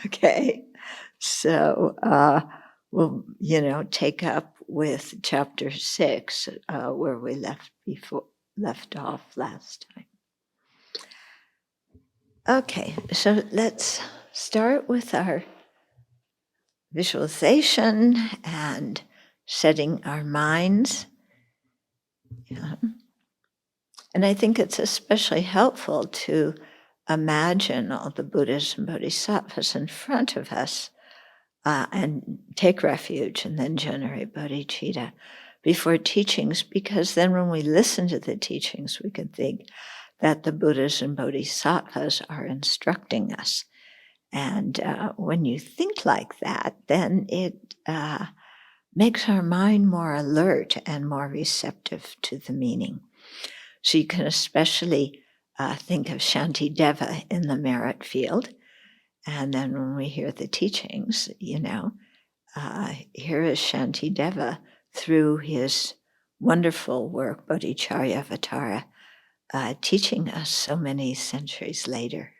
Okay, so we'll, take up with chapter 6, where we left off last time. Okay, so let's start with our visualization and setting our minds. Yeah. And I think it's especially helpful to imagine all the Buddhas and Bodhisattvas in front of us and take refuge and then generate bodhicitta before teachings, because then when we listen to the teachings, we can think that the Buddhas and Bodhisattvas are instructing us. And when you think like that, then it makes our mind more alert and more receptive to the meaning. So you can especially think of Shantideva in the merit field. And then when we hear the teachings, here is Shantideva through his wonderful work, Bodhicharyavatara, teaching us so many centuries later.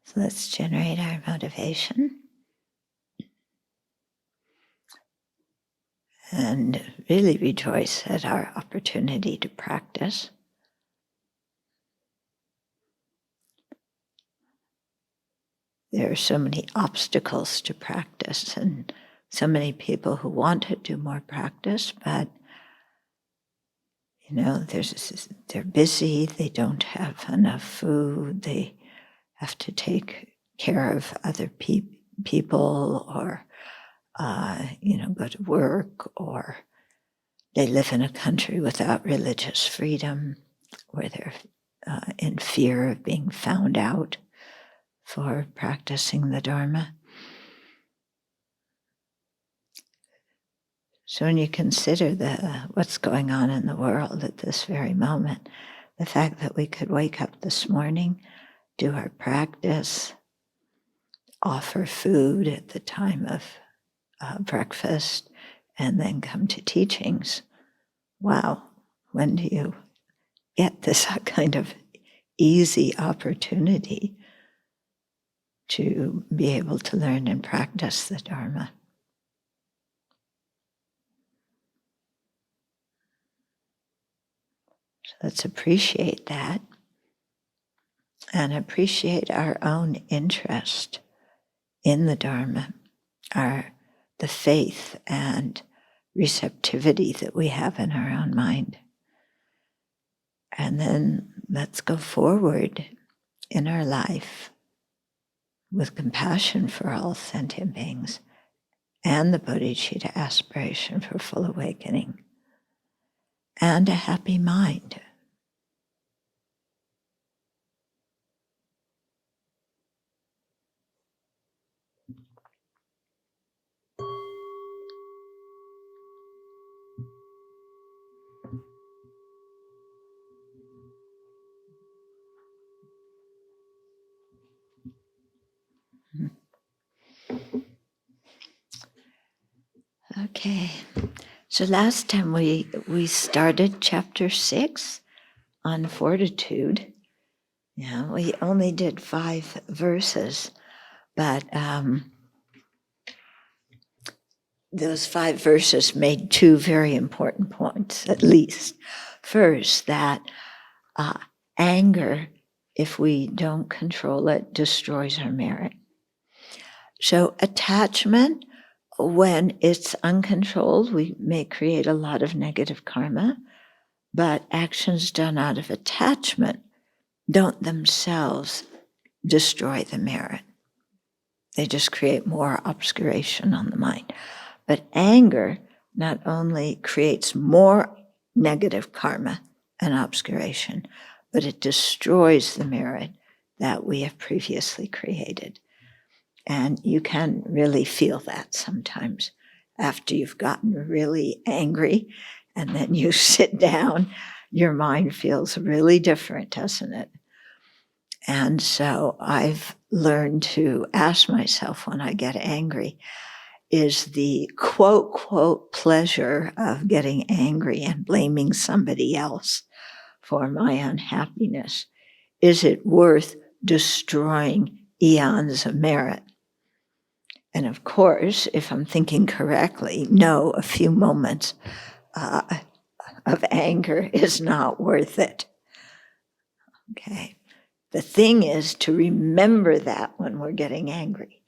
So let's generate our motivation and really rejoice at our opportunity to practice. There are so many obstacles to practice and so many people who want to do more practice, but they're busy, they don't have enough food, they have to take care of other people or, go to work, or they live in a country without religious freedom where they're in fear of being found out for practicing the Dharma. So when you consider what's going on in the world at this very moment, the fact that we could wake up this morning, do our practice, offer food at the time of breakfast, and then come to teachings. Wow, when do you get this kind of easy opportunity to be able to learn and practice the Dharma? So let's appreciate that and appreciate our own interest in the Dharma, the faith and receptivity that we have in our own mind. And then let's go forward in our life with compassion for all sentient beings and the bodhicitta aspiration for full awakening and a happy mind. Okay, so last time we started chapter 6 on Fortitude. Yeah, we only did 5 verses, but those 5 verses made 2 very important points, at least. First, that anger, if we don't control it, destroys our merit. So attachment, when it's uncontrolled, we may create a lot of negative karma, but actions done out of attachment don't themselves destroy the merit. They just create more obscuration on the mind. But anger not only creates more negative karma and obscuration, but it destroys the merit that we have previously created. And you can really feel that sometimes after you've gotten really angry and then you sit down, your mind feels really different, doesn't it? And so I've learned to ask myself when I get angry, is the quote, quote, pleasure of getting angry and blaming somebody else for my unhappiness, is it worth destroying eons of merit? And of course, if I'm thinking correctly, no, a few moments of anger is not worth it. Okay. The thing is to remember that when we're getting angry.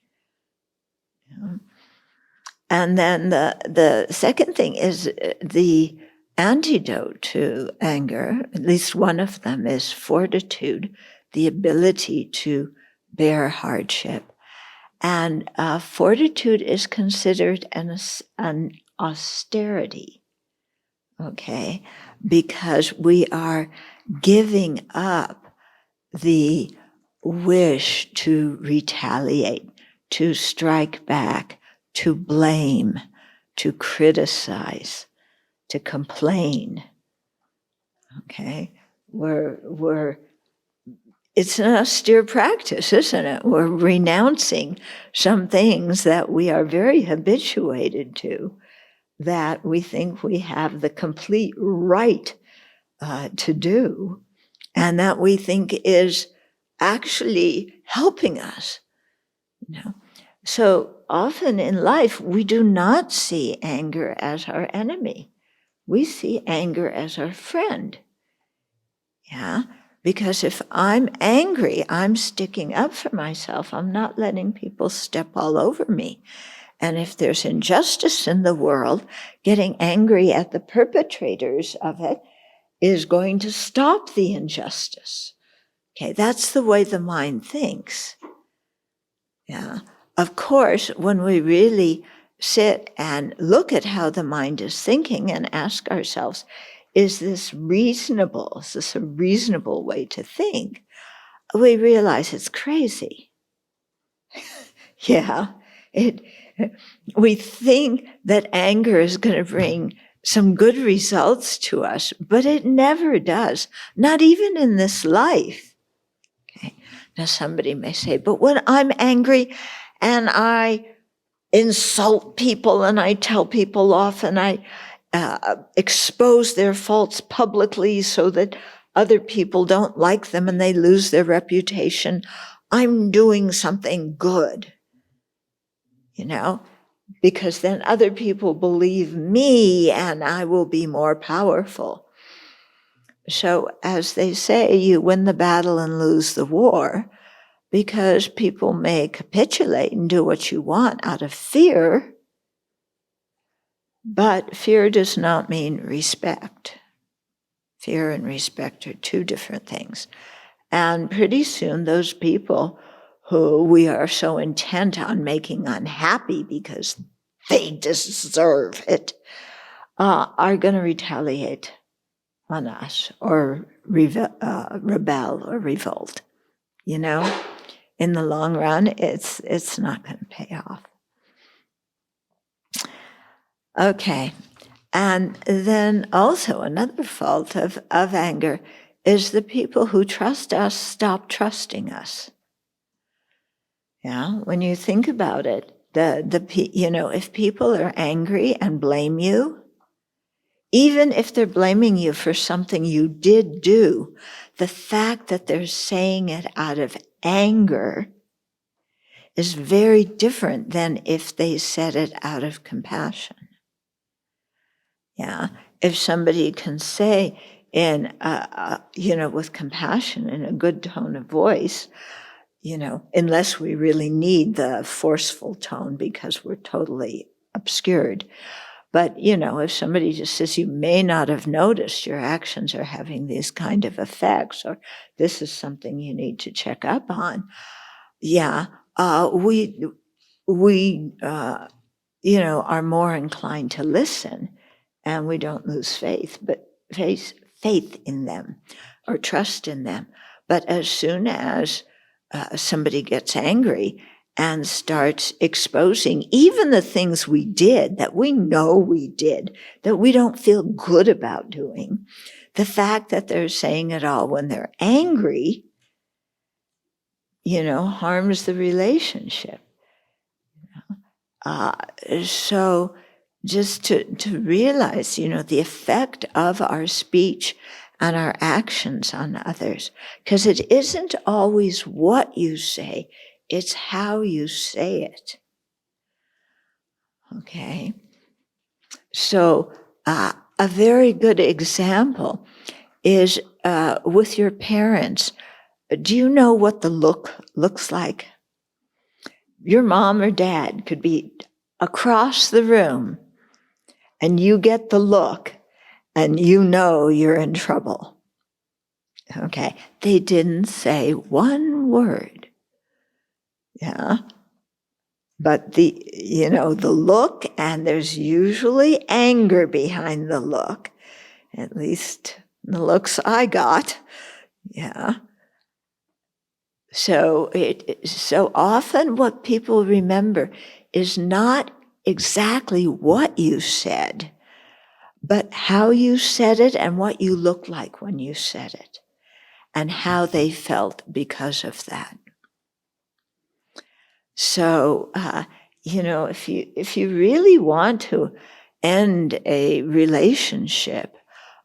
And then the second thing is the antidote to anger, at least one of them, is fortitude, the ability to bear hardship. And fortitude is considered an austerity, okay, because we are giving up the wish to retaliate, to strike back, to blame, to criticize, to complain. Okay, it's an austere practice, isn't it? We're renouncing some things that we are very habituated to, that we think we have the complete right to do, and that we think is actually helping us. So often in life, we do not see anger as our enemy. We see anger as our friend. Yeah, because if I'm angry, I'm sticking up for myself. I'm not letting people step all over me. And if there's injustice in the world, getting angry at the perpetrators of it is going to stop the injustice. Okay, that's the way the mind thinks. Yeah. Of course, when we really sit and look at how the mind is thinking and ask ourselves, is this reasonable? Is this a reasonable way to think? We realize it's crazy. Yeah. We think that anger is going to bring some good results to us, but it never does, not even in this life. Okay. Now somebody may say, but when I'm angry and I insult people and I tell people off and I expose their faults publicly so that other people don't like them and they lose their reputation, I'm doing something good, because then other people believe me and I will be more powerful. So as they say, you win the battle and lose the war, because people may capitulate and do what you want out of fear, but fear does not mean respect. Fear and respect are two different things. And pretty soon those people who we are so intent on making unhappy because they deserve it, are going to retaliate on us or rebel or revolt. In the long run, it's not going to pay off. Okay. And then also another fault of anger is the people who trust us stop trusting us. Yeah, when you think about it, if people are angry and blame you, even if they're blaming you for something you did do, the fact that they're saying it out of anger is very different than if they said it out of compassion. Yeah, if somebody can say in, with compassion in a good tone of voice, unless we really need the forceful tone because we're totally obscured. But, if somebody just says, you may not have noticed your actions are having these kind of effects, or this is something you need to check up on. Yeah, we are more inclined to listen, and we don't lose faith in them. or trust in them. But as soon as somebody gets angry and starts exposing even the things we did that we know we did, that we don't feel good about doing, the fact that they're saying it all when they're angry, harms the relationship. So just to realize, the effect of our speech and our actions on others, because it isn't always what you say, it's how you say it. Okay? So a very good example is with your parents. Do you know what the look looks like? Your mom or dad could be across the room and you get the look and you're in trouble. Okay, they didn't say one word. Yeah. But the look, and there's usually anger behind the look, at least the looks I got. Yeah. So so often what people remember is not exactly what you said, but how you said it and what you looked like when you said it, and how they felt because of that. So, if you really want to end a relationship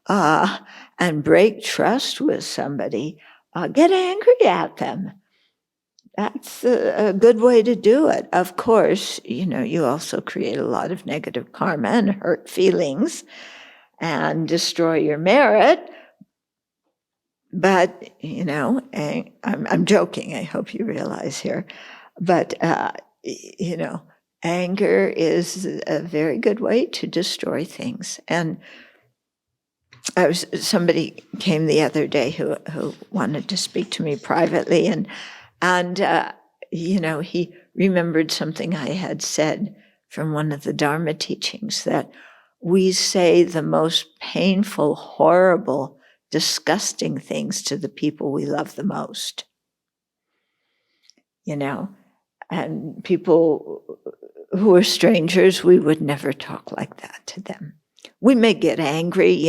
and break trust with somebody, get angry at them. That's a good way to do it. Of course, you also create a lot of negative karma and hurt feelings and destroy your merit. But, I'm joking, I hope you realize here. But, anger is a very good way to destroy things. And somebody came the other day who wanted to speak to me privately, and he remembered something I had said from one of the Dharma teachings, that we say the most painful, horrible, disgusting things to the people we love the most. And people who are strangers, we would never talk like that to them. We may get angry,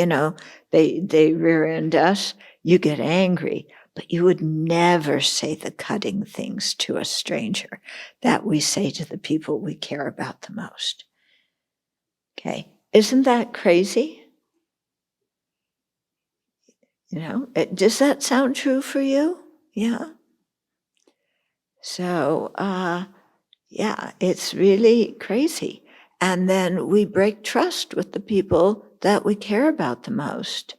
they rear-end us, you get angry, but you would never say the cutting things to a stranger that we say to the people we care about the most. Okay, isn't that crazy? Does that sound true for you? Yeah. So, it's really crazy. And then we break trust with the people that we care about the most.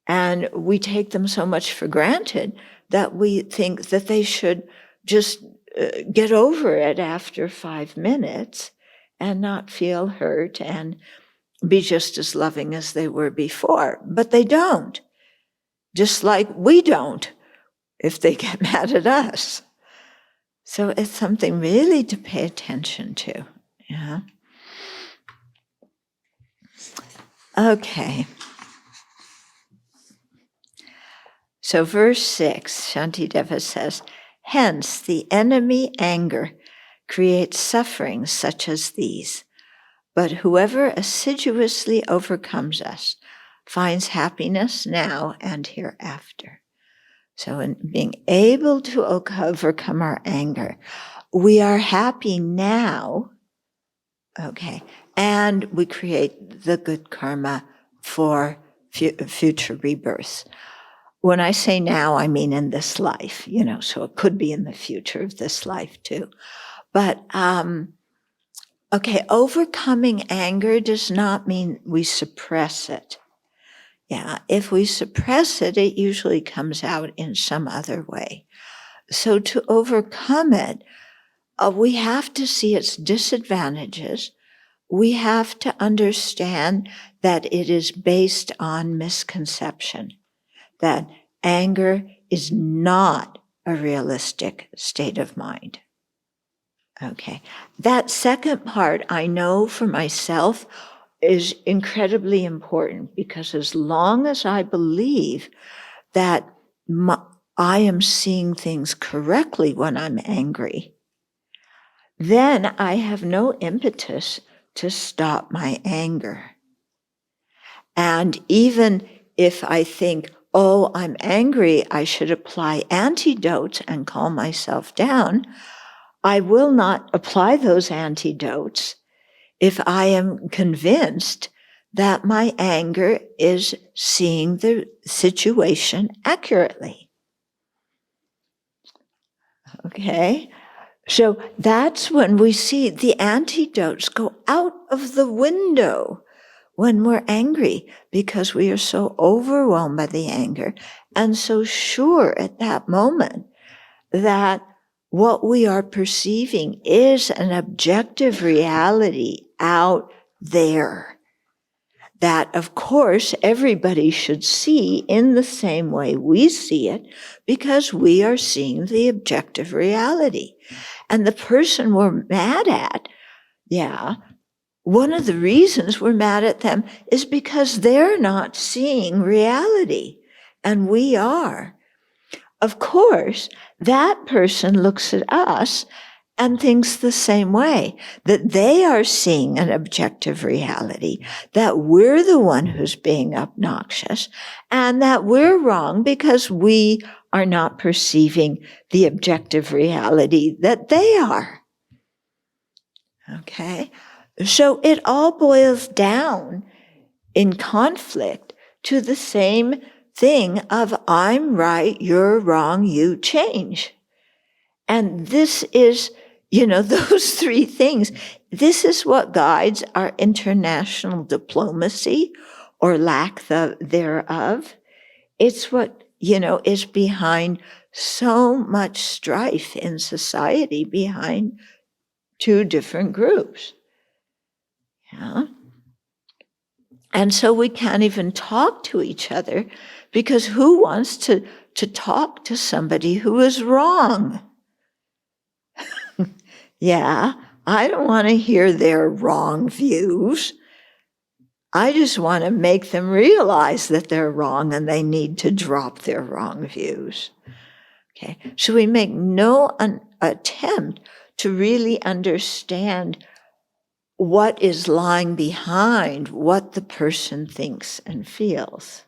And we take them so much for granted that we think that they should just get over it after 5 minutes and not feel hurt and be just as loving as they were before. But they don't. Just like we don't if they get mad at us. So it's something really to pay attention to. Yeah. Okay. So verse 6, Shantideva says, hence the enemy anger creates sufferings such as these, but whoever assiduously overcomes us finds happiness now and hereafter. So in being able to overcome our anger, we are happy now, okay, and we create the good karma for future rebirths. When I say now, I mean in this life, so it could be in the future of this life too. But, overcoming anger does not mean we suppress it. Yeah, if we suppress it, it usually comes out in some other way. So to overcome it, we have to see its disadvantages. We have to understand that it is based on misconception, that anger is not a realistic state of mind. Okay, that second part I know for myself is incredibly important, because as long as I believe that I am seeing things correctly when I'm angry, then I have no impetus to stop my anger. And even if I think, oh, I'm angry, I should apply antidotes and calm myself down, I will not apply those antidotes if I am convinced that my anger is seeing the situation accurately. Okay? So that's when we see the antidotes go out of the window when we're angry, because we are so overwhelmed by the anger and so sure at that moment that what we are perceiving is an objective reality out there that, of course, everybody should see in the same way we see it, because we are seeing the objective reality. And the person we're mad at, one of the reasons we're mad at them is because they're not seeing reality, and we are. Of course, that person looks at us and thinks the same way, that they are seeing an objective reality, that we're the one who's being obnoxious, and that we're wrong because we are not perceiving the objective reality that they are. Okay? So it all boils down in conflict to the same thing of I'm right, you're wrong, you change. And this is, those three things. This is what guides our international diplomacy or lack thereof. It's what, is behind so much strife in society, behind two different groups. Yeah. And so we can't even talk to each other, because who wants to talk to somebody who is wrong? Yeah, I don't want to hear their wrong views. I just want to make them realize that they're wrong and they need to drop their wrong views. Okay, so we make no attempt to really understand what is lying behind what the person thinks and feels.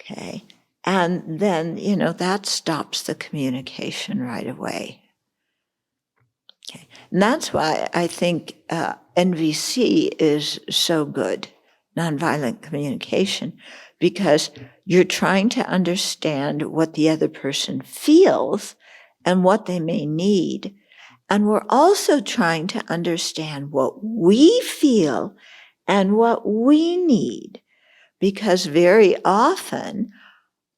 Okay, and then, that stops the communication right away. Okay, and that's why I think NVC is so good, nonviolent communication, because you're trying to understand what the other person feels and what they may need. And we're also trying to understand what we feel and what we need, because very often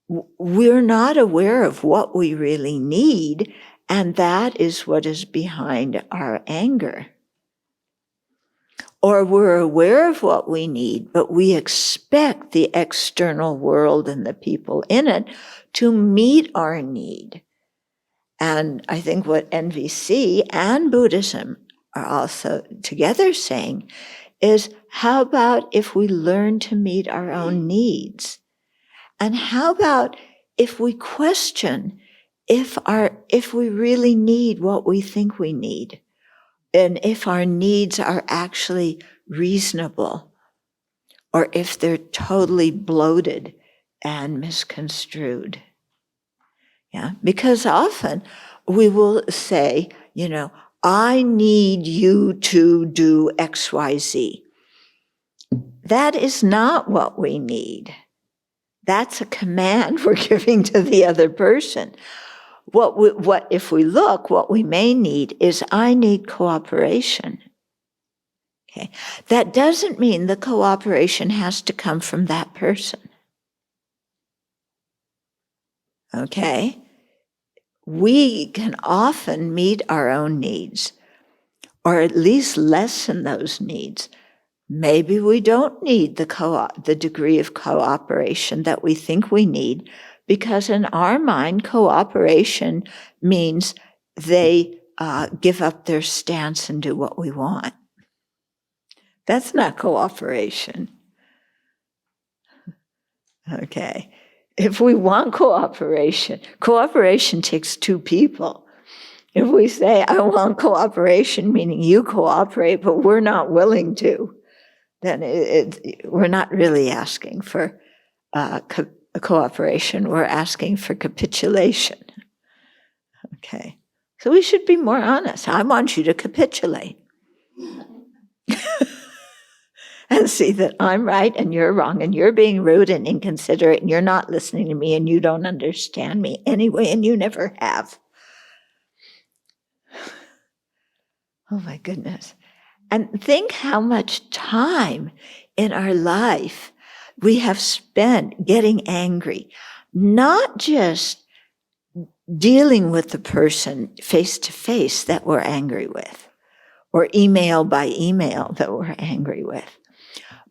we're not aware of what we really need, and that is what is behind our anger. Or we're aware of what we need, but we expect the external world and the people in it to meet our need. And I think what NVC and Buddhism are also together saying is, how about if we learn to meet our own needs? And how about if we question if we really need what we think we need, and if our needs are actually reasonable, or if they're totally bloated and misconstrued. Yeah, because often we will say, I need you to do X, Y, Z. That is not what we need. That's a command we're giving to the other person. What if we look, what we may need is, I need cooperation. Okay, that doesn't mean the cooperation has to come from that person. Okay, we can often meet our own needs, or at least lessen those needs. Maybe we don't need the degree of cooperation that we think we need, because in our mind, cooperation means they give up their stance and do what we want. That's not cooperation. Okay. if we want cooperation, cooperation takes two people. If we say, I want cooperation, meaning you cooperate, but we're not willing to, then we're not really asking for cooperation. We're asking for capitulation. Okay. So we should be more honest. I want you to capitulate. And see that I'm right and you're wrong and you're being rude and inconsiderate and you're not listening to me and you don't understand me anyway and you never have. Oh my goodness. And think how much time in our life we have spent getting angry, not just dealing with the person face to face that we're angry with, or email by email that we're angry with,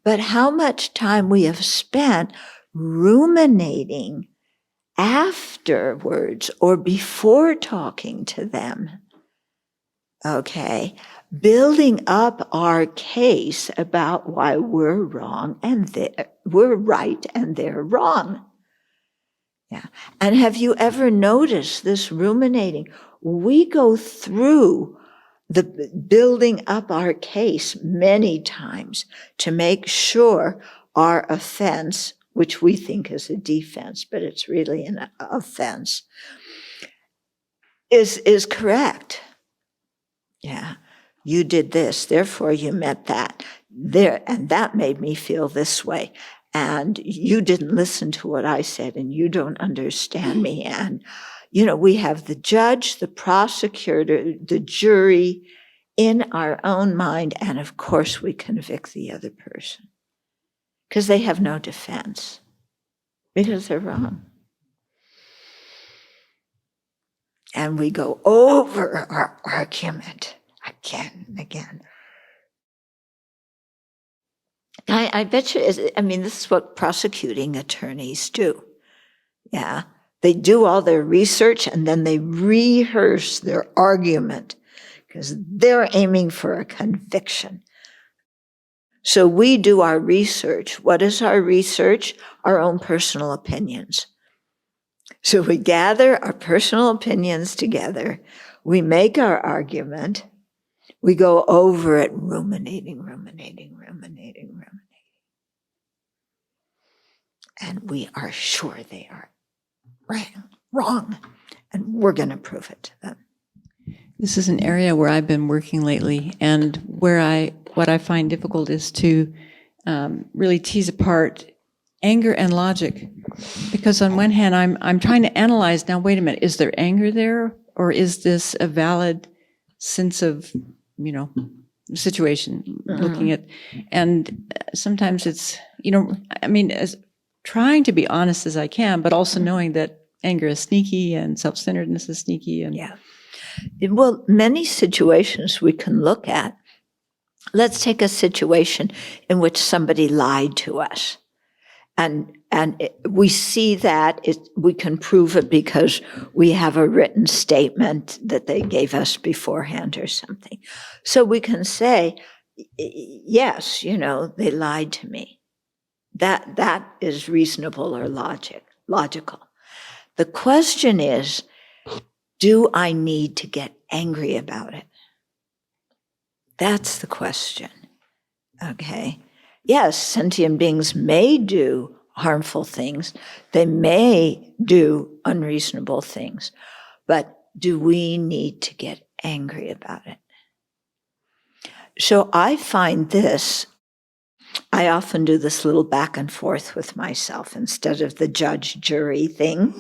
but how much time we have spent ruminating afterwards or before talking to them, okay, building up our case about why we're wrong and we're right and they're wrong. Yeah. And have you ever noticed this ruminating? We go through the building up our case many times to make sure our offense, which we think is a defense, but it's really an offense, is correct. Yeah. You did this, therefore you meant that. And that made me feel this way. And you didn't listen to what I said, and you don't understand me. And, we have the judge, the prosecutor, the jury in our own mind, and of course we convict the other person because they have no defense, because they're wrong. And we go over our argument again and again. I bet you, this is what prosecuting attorneys do. Yeah. They do all their research and then they rehearse their argument because they're aiming for a conviction. So we do our research. What is our research? Our own personal opinions. So we gather our personal opinions together. We make our argument. We go over it, ruminating. And we are sure they are wrong. And we're going to prove it to them. This is an area where I've been working lately, and what I find difficult is to really tease apart anger and logic. Because on one hand, I'm trying to analyze, now wait a minute, is there anger there? Or is this a valid sense of, situation, looking at, and sometimes it's, as trying to be honest as I can, but also knowing that anger is sneaky and self-centeredness is sneaky. And yeah. Well, many situations we can look at. Let's take a situation in which somebody lied to us. And we see that we can prove it because we have a written statement that they gave us beforehand or something. So we can say, yes, they lied to me. That is reasonable or logical. The question is, do I need to get angry about it? That's the question. Okay. Yes, sentient beings may do harmful things. They may do unreasonable things. But do we need to get angry about it? So I find this, I often do this little back and forth with myself instead of the judge-jury thing.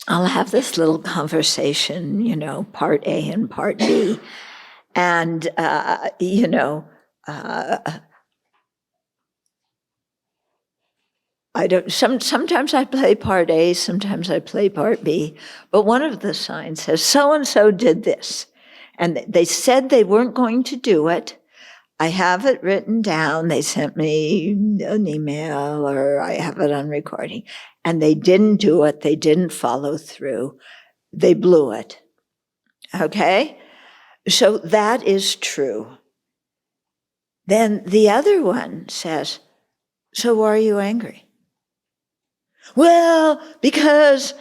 I'll have this little conversation, part A and part B. And, sometimes I play part A, sometimes I play part B, but one of the signs says, so-and-so did this. And they said they weren't going to do it. I have it written down. They sent me an email or I have it on recording. And they didn't do it. They didn't follow through. They blew it. Okay? So that is true. Then the other one says, so why are you angry? Well, because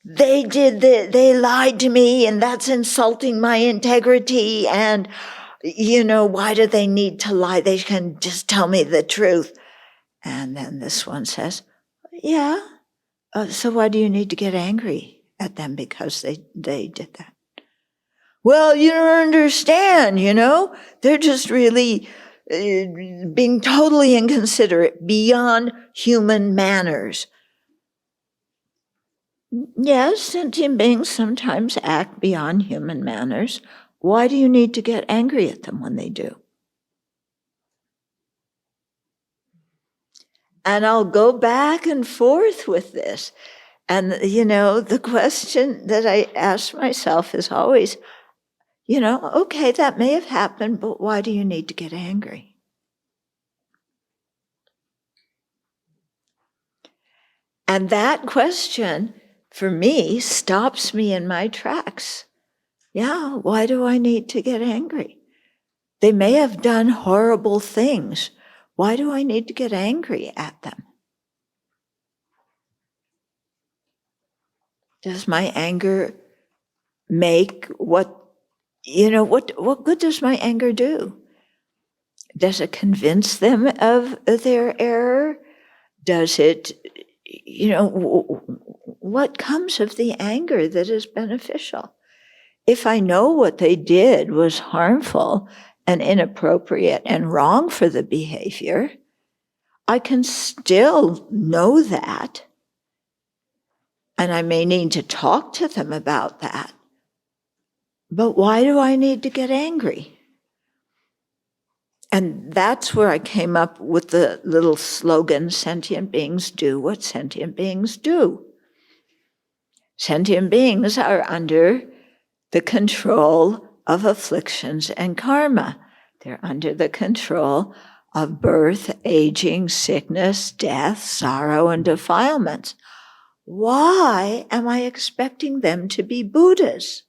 they they lied to me and that's insulting my integrity. And, why do they need to lie? They can just tell me the truth. And then this one says, yeah, so why do you need to get angry at them because they did that? Well, you don't understand, they're just really being totally inconsiderate, beyond human manners. Yes, sentient beings sometimes act beyond human manners. Why do you need to get angry at them when they do? And I'll go back and forth with this. And, the question that I ask myself is always, okay, that may have happened, but why do you need to get angry? And that question, for me, stops me in my tracks. Yeah, why do I need to get angry? They may have done horrible things. Why do I need to get angry at them? Does my anger make what good does my anger do? Does it convince them of their error? Does it, what comes of the anger that is beneficial? If I know what they did was harmful and inappropriate and wrong for the behavior, I can still know that. And I may need to talk to them about that. But why do I need to get angry? And that's where I came up with the little slogan, sentient beings do what sentient beings do. Sentient beings are under the control of afflictions and karma. They're under the control of birth, aging, sickness, death, sorrow, and defilements. Why am I expecting them to be Buddhas?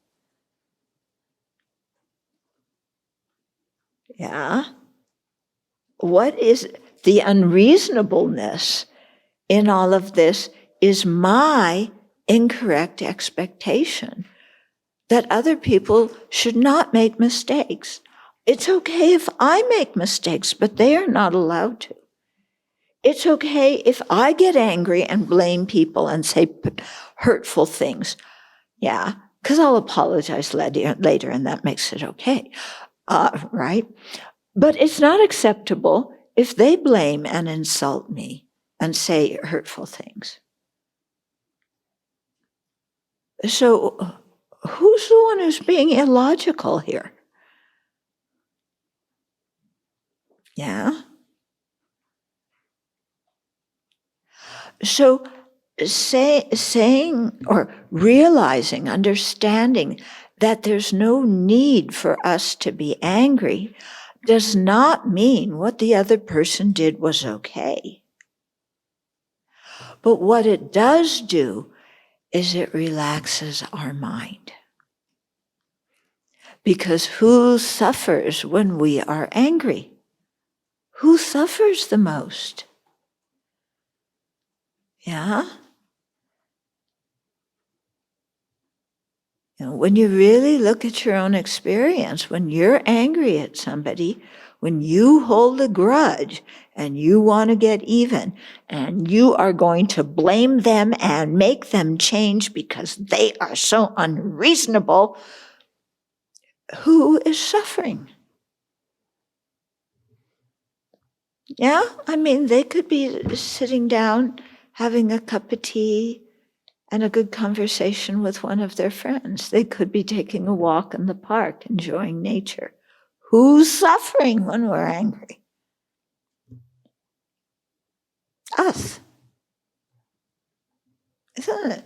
Yeah? What is the unreasonableness in all of this is my incorrect expectation that other people should not make mistakes. It's okay if I make mistakes, but they are not allowed to. It's okay if I get angry and blame people and say hurtful things. Yeah, because I'll apologize later and that makes it okay, right? But it's not acceptable if they blame and insult me and say hurtful things. So who's the one who's being illogical here? Yeah? So saying or realizing, understanding that there's no need for us to be angry does not mean what the other person did was okay. But what it does do is it relaxes our mind. Because who suffers when we are angry? Who suffers the most? Yeah? When you really look at your own experience, when you're angry at somebody, when you hold a grudge and you want to get even and you are going to blame them and make them change because they are so unreasonable, who is suffering? Yeah, I mean, they could be sitting down having a cup of tea and a good conversation with one of their friends. They could be taking a walk in the park, enjoying nature. Who's suffering when we're angry? Us. Isn't it?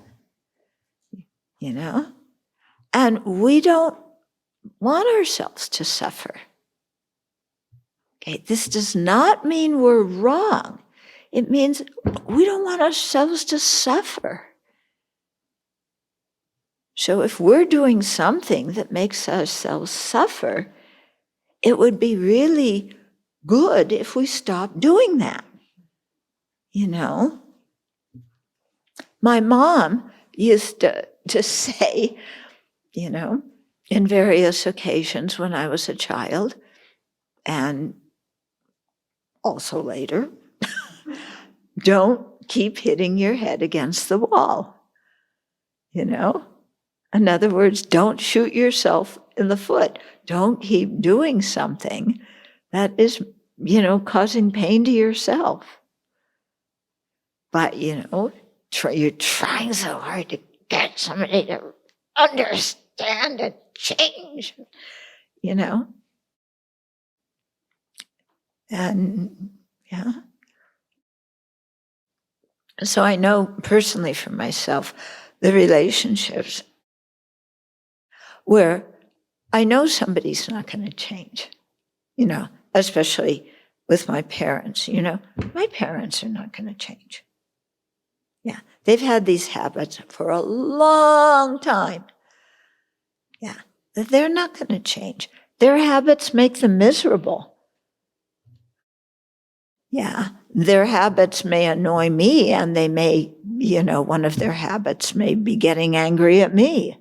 And we don't want ourselves to suffer. Okay, this does not mean we're wrong. It means we don't want ourselves to suffer. So if we're doing something that makes ourselves suffer, it would be really good if we stopped doing that, My mom used to say, in various occasions when I was a child, and also later, don't keep hitting your head against the wall. In other words, don't shoot yourself in the foot. Don't keep doing something that is, causing pain to yourself. But, you're trying so hard to get somebody to understand and change, And, yeah. So I know personally for myself, the relationships where I know somebody's not going to change, especially with my parents, my parents are not going to change. Yeah, they've had these habits for a long time. Yeah, they're not going to change. Their habits make them miserable. Yeah, their habits may annoy me, and they may, one of their habits may be getting angry at me.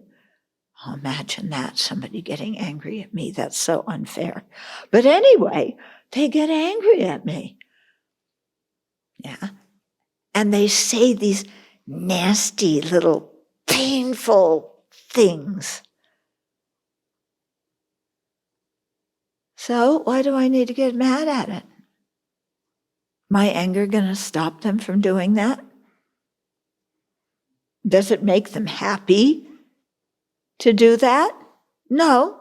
Oh, imagine that, somebody getting angry at me. That's so unfair. But anyway, they get angry at me. Yeah. And they say these nasty little painful things. So why do I need to get mad at it? My anger going to stop them from doing that? Does it make them happy to do that? No.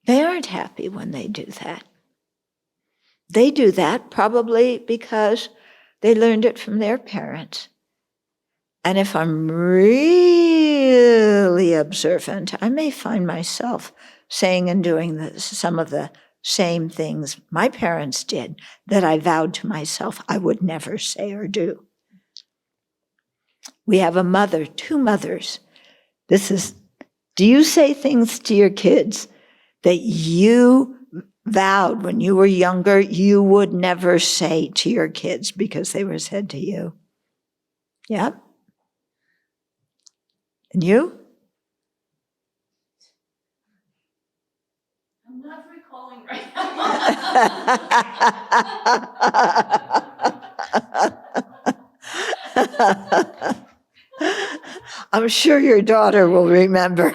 They aren't happy when they do that. They do that probably because they learned it from their parents. And if I'm really observant, I may find myself saying and doing some of the same things my parents did that I vowed to myself I would never say or do. We have a mother, two mothers. Do you say things to your kids that you vowed when you were younger you would never say to your kids because they were said to you? Yep. And you? I'm not recalling right now. I'm sure your daughter will remember.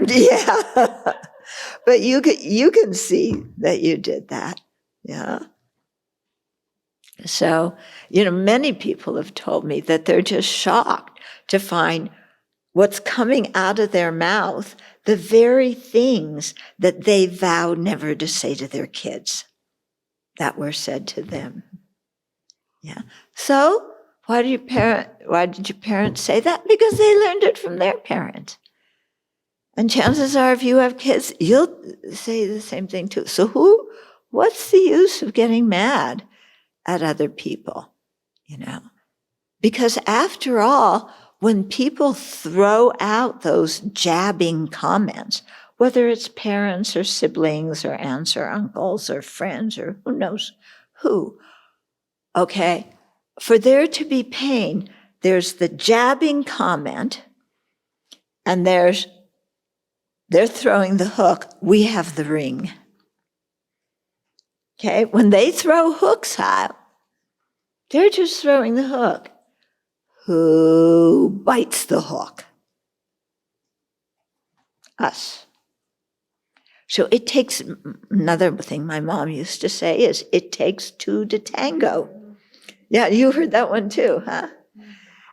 Yeah. But you can see that you did that. Yeah. So, many people have told me that they're just shocked to find what's coming out of their mouth, the very things that they vowed never to say to their kids that were said to them. Yeah. So, why did your parents say that? Because they learned it from their parents. And chances are, if you have kids, you'll say the same thing too. So what's the use of getting mad at other people, Because after all, when people throw out those jabbing comments, whether it's parents or siblings or aunts or uncles or friends or who knows who, okay, for there to be pain, there's the jabbing comment, and they're throwing the hook, we have the ring. Okay, when they throw hooks out, they're just throwing the hook. Who bites the hook? Us. So it takes, another thing my mom used to say is, it takes two to tango. Yeah, you heard that one too, huh?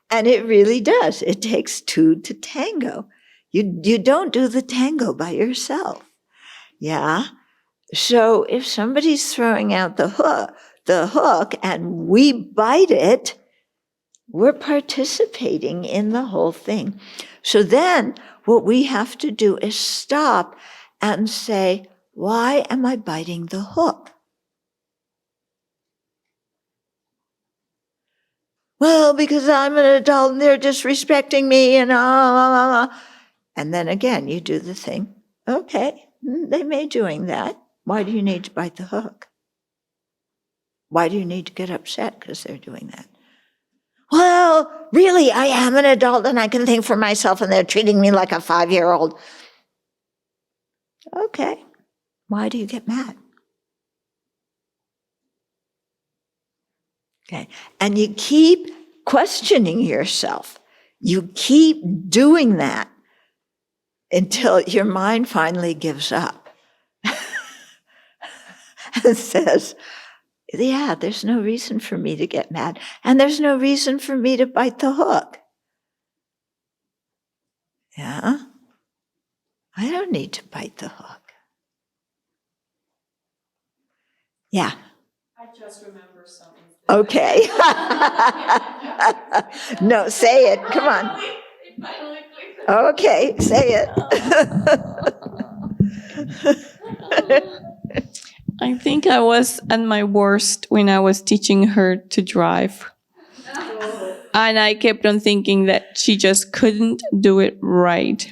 And it really does. It takes two to tango. You don't do the tango by yourself. Yeah? So if somebody's throwing out the hook and we bite it, we're participating in the whole thing. So then what we have to do is stop and say, why am I biting the hook? Well, because I'm an adult and they're disrespecting me and And then again, you do the thing. Okay, they may be doing that. Why do you need to bite the hook? Why do you need to get upset because they're doing that? Well, really, I am an adult and I can think for myself and they're treating me like a 5-year-old. Okay, why do you get mad? Okay, and you keep questioning yourself. You keep doing that until your mind finally gives up and says, yeah, there's no reason for me to get mad, and there's no reason for me to bite the hook. Yeah, I don't need to bite the hook. Yeah. I just remember something. Okay. No, say it. Come on. It finally clicked. Okay, say it. I think I was at my worst when I was teaching her to drive. And I kept on thinking that she just couldn't do it right.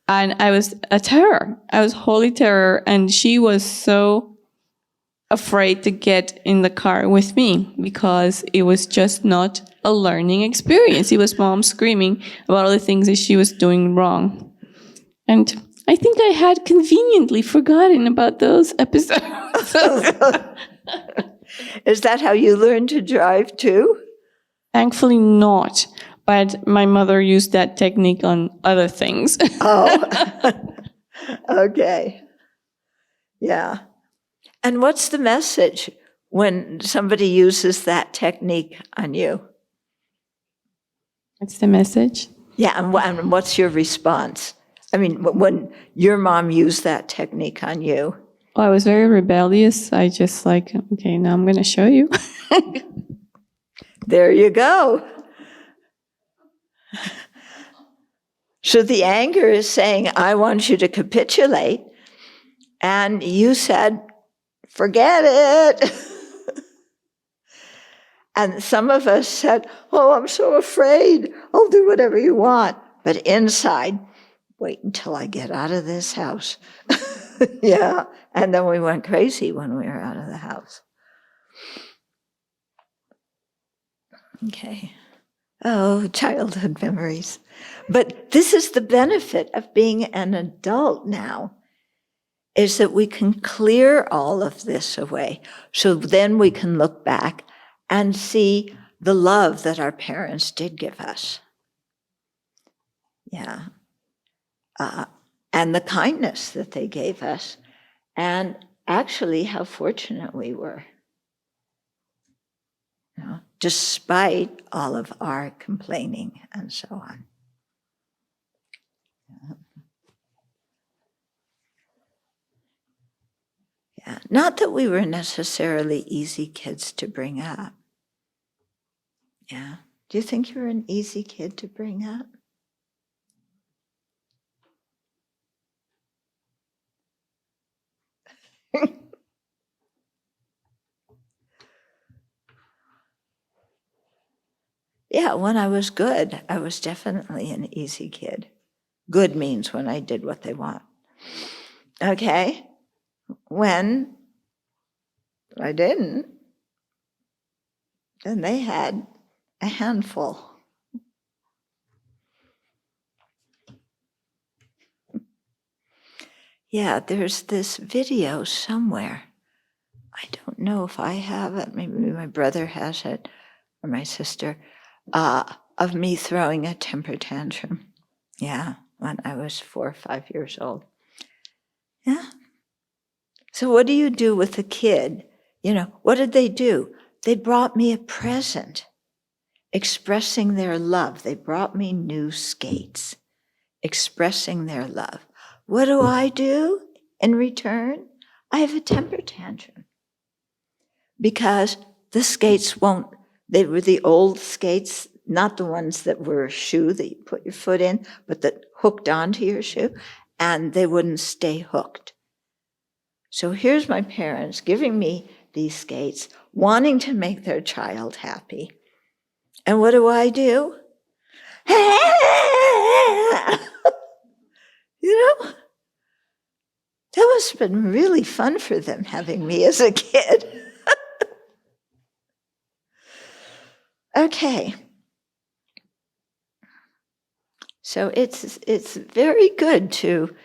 And I was a terror. I was holy terror. And she was so afraid to get in the car with me because it was just not a learning experience. It was mom screaming about all the things that she was doing wrong. And I think I had conveniently forgotten about those episodes. Is that how you learned to drive too? Thankfully not, but my mother used that technique on other things. Oh, okay. Yeah. And what's the message when somebody uses that technique on you? What's the message? Yeah, and what's your response? I mean, when your mom used that technique on you. Oh, I was very rebellious. I just like, okay, now I'm going to show you. There you go. So the anger is saying, I want you to capitulate. And you said, forget it. And some of us said, oh, I'm so afraid. I'll do whatever you want. But inside, wait until I get out of this house. Yeah. And then we went crazy when we were out of the house. Okay. Oh, childhood memories. But this is the benefit of being an adult now, is that we can clear all of this away. So then we can look back and see the love that our parents did give us. Yeah. And the kindness that they gave us, and actually how fortunate we were. You know, despite all of our complaining and so on. Yeah. Not that we were necessarily easy kids to bring up. Yeah. Do you think you were an easy kid to bring up? Yeah, when I was good, I was definitely an easy kid. Good means when I did what they want. Okay? When I didn't, then they had a handful. Yeah, there's this video somewhere. I don't know if I have it. Maybe my brother has it, or my sister, of me throwing a temper tantrum. Yeah, when I was 4 or 5 years old. Yeah. So what do you do with a kid? You know, what did they do? They brought me a present, expressing their love. They brought me new skates, expressing their love. What do I do in return? I have a temper tantrum. Because the skates they were the old skates, not the ones that were a shoe that you put your foot in, but that hooked onto your shoe, and they wouldn't stay hooked. So here's my parents giving me these skates, wanting to make their child happy. And what do? You know, that must have been really fun for them having me as a kid. Okay. So it's very good to,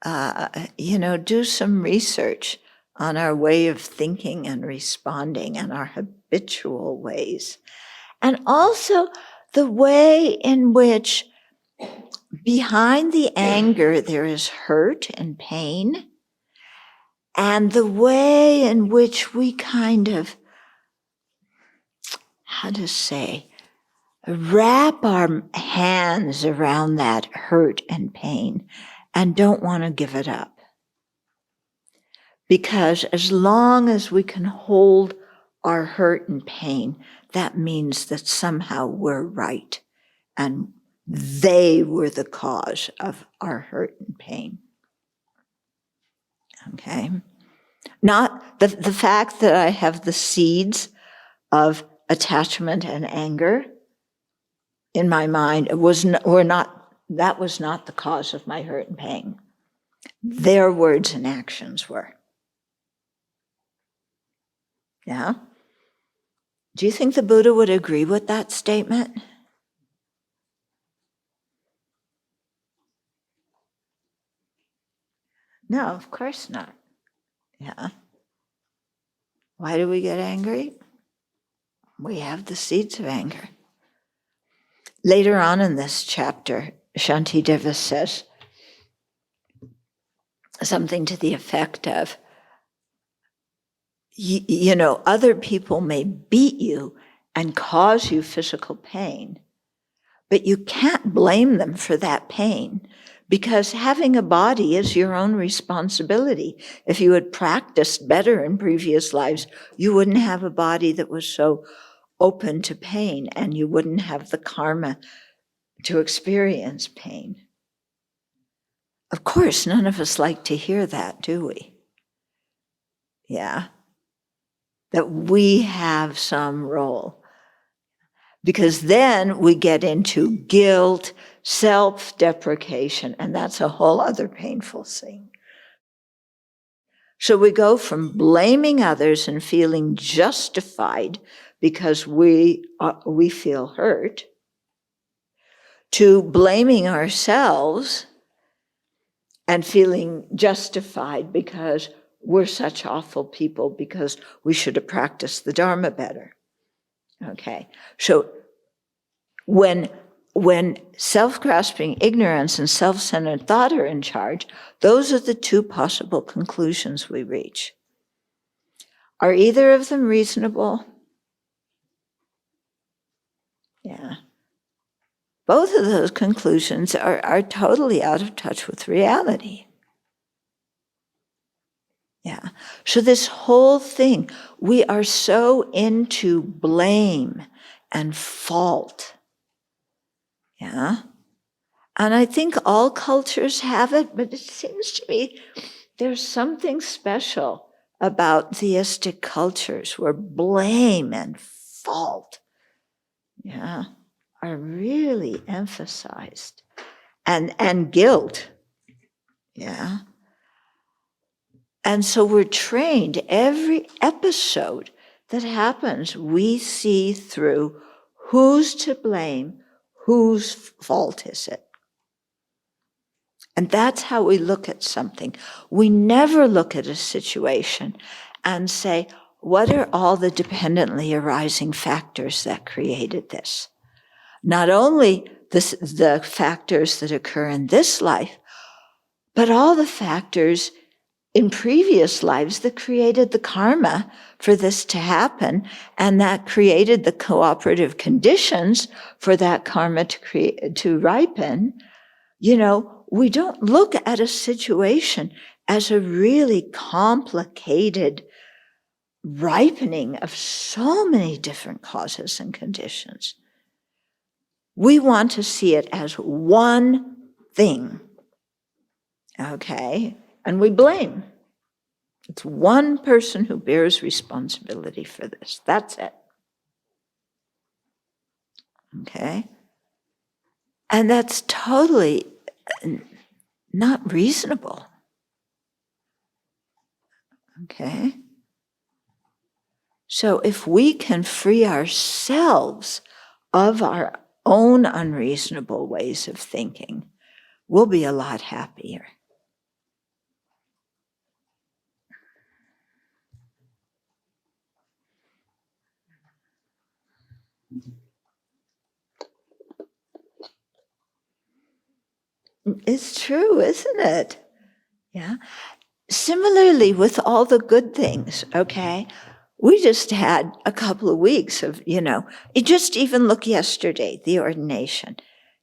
do some research on our way of thinking and responding and our habitual ways. And also the way in which behind the anger there is hurt and pain, and the way in which we kind of, wrap our hands around that hurt and pain and don't want to give it up. Because as long as we can hold our hurt and pain, that means that somehow we're right and they were the cause of our hurt and pain. Okay? Not the fact that I have the seeds of attachment and anger in my mind that was not the cause of my hurt and pain. Their words and actions were. Yeah? Do you think the Buddha would agree with that statement? No, of course not. Yeah. Why do we get angry? We have the seeds of anger. Later on in this chapter, Shantideva says something to the effect of, other people may beat you and cause you physical pain, but you can't blame them for that pain because having a body is your own responsibility. If you had practiced better in previous lives, you wouldn't have a body that was so open to pain, and you wouldn't have the karma to experience pain. Of course, none of us like to hear that, do we? Yeah. That we have some role. Because then we get into guilt, self-deprecation, and that's a whole other painful thing. So we go from blaming others and feeling justified because we feel hurt, to blaming ourselves and feeling justified because we're such awful people because we should have practiced the Dharma better. Okay, so when self-grasping ignorance and self-centered thought are in charge, those are the two possible conclusions we reach. Are either of them reasonable? Yeah. Both of those conclusions are totally out of touch with reality. Yeah. So this whole thing, we are so into blame and fault. Yeah. And I think all cultures have it, but it seems to me there's something special about theistic cultures where blame and fault, are really emphasized. And guilt. Yeah. And so we're trained, every episode that happens, we see through who's to blame, whose fault is it. And that's how we look at something. We never look at a situation and say, what are all the dependently arising factors that created this? Not only the factors that occur in this life, but all the factors in previous lives that created the karma for this to happen, and that created the cooperative conditions for that karma to ripen. We don't look at a situation as a really complicated ripening of so many different causes and conditions. We want to see it as one thing, okay? And we blame. It's one person who bears responsibility for this. That's it. Okay? And that's totally not reasonable. Okay? So if we can free ourselves of our own unreasonable ways of thinking, we'll be a lot happier. It's true, isn't it? Yeah. Similarly, with all the good things, okay? We just had a couple of weeks of, just even look yesterday, the ordination.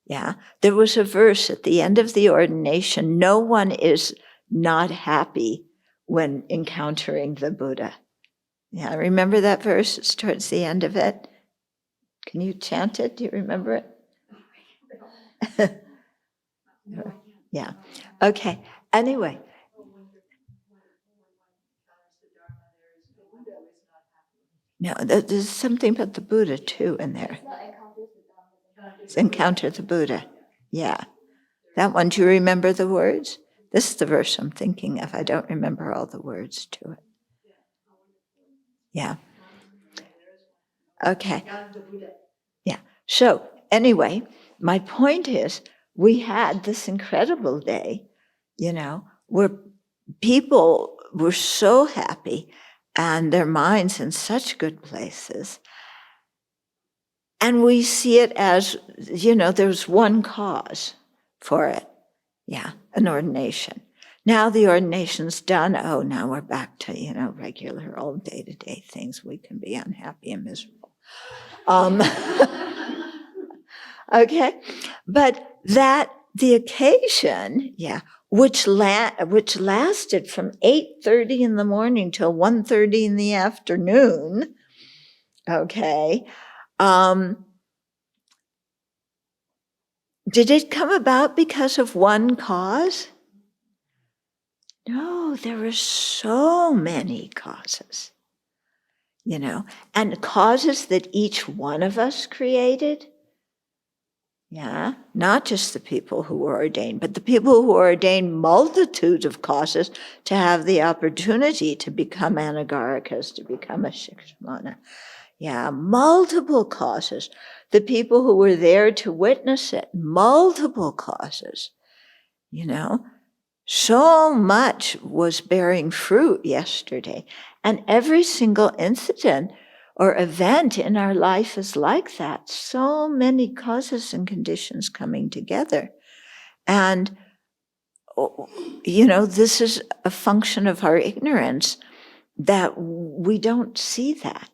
Yeah. There was a verse at the end of the ordination, no one is not happy when encountering the Buddha. Yeah, remember that verse? It's towards the end of it. Can you chant it? Do you remember it? Yeah. Okay. Anyway. No, there's something about the Buddha too in there. It's encounter the Buddha. Yeah. That one, do you remember the words? This is the verse I'm thinking of. I don't remember all the words to it. Yeah. Okay. Yeah. So anyway, my point is, we had this incredible day, where people were so happy and their minds in such good places. And we see it as, there's one cause for it. Yeah, an ordination. Now the ordination's done. Oh, now we're back to, regular old day-to-day things. We can be unhappy and miserable. Okay, but the occasion, which lasted from 8:30 in the morning till 1:30 in the afternoon, okay, did it come about because of one cause? No, there were so many causes, and causes that each one of us created. Yeah, not just the people who were ordained, but the people who were ordained multitudes of causes to have the opportunity to become anagarikas, to become a shikshamana. Yeah, multiple causes. The people who were there to witness it, multiple causes. So much was bearing fruit yesterday. And every single incident or event in our life is like that. So many causes and conditions coming together. And, this is a function of our ignorance that we don't see that.